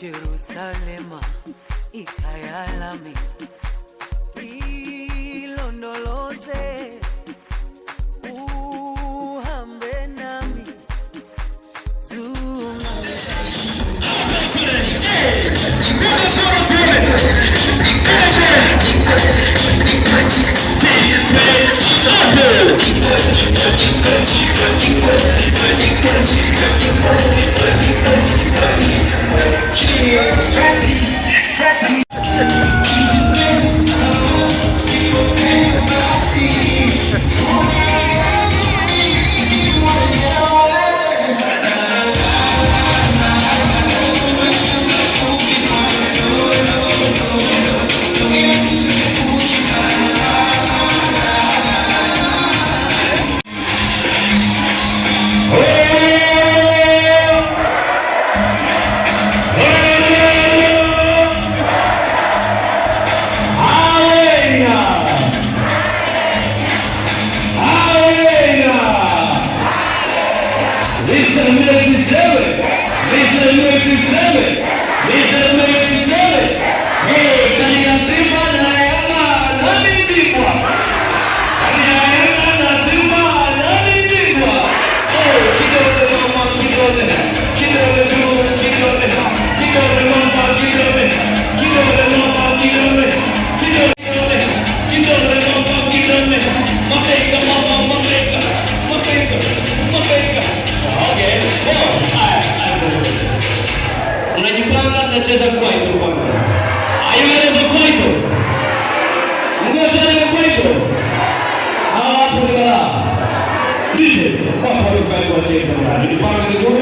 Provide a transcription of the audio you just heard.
Jerusalema ikayalami ilondoloze uhambe nami zunga Tunacheza kwaito kwanza. Are you ready for kwaito? Mko tayari kwa kwaito? Hapo ni bala. Ndio. Hapo ni kwaito wa tena. Ni panga nzuri.